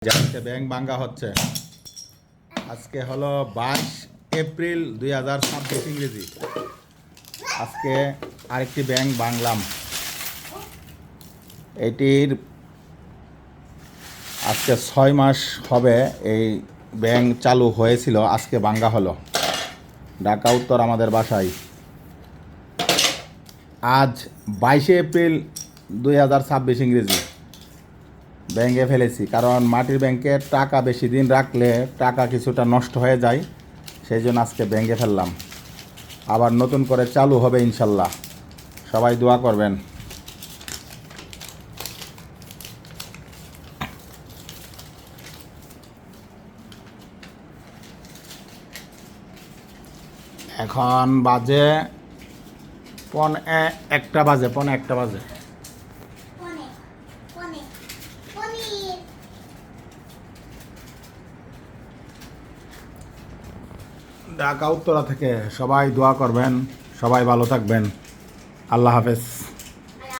আজকে ব্যাংক ভাঙ্গা হচ্ছে। আজকে হলো 22 এপ্রিল 2026 ইংরেজি। আজকে আরেকটি ব্যাংক ভাঙলাম। এটির আজকে 6 মাস হবে এই ব্যাংক চালু হয়েছিল, আজকে ভাঙ্গা হলো। ঢাকা উত্তর আমাদের বাসায়। আজ 22 এপ্রিল 2026 ইংরেজি ব্যাংকে ফেলেছি, কারণ মাটির ব্যাংকে টাকা বেশি দিন রাখলে টাকা কিছুটা নষ্ট হয়ে যায়, সেই জন্য আজকে ব্যাংকে ফেললাম। আবার নতুন করে চালু হবে ইনশাল্লাহ, সবাই দোয়া করবেন। এখন বাজে পৌনে একটা বাজে। ঢাকা উত্তরা থেকে সবাই দোয়া করবেন, সবাই ভালো থাকবেন। আল্লাহ হাফেজ।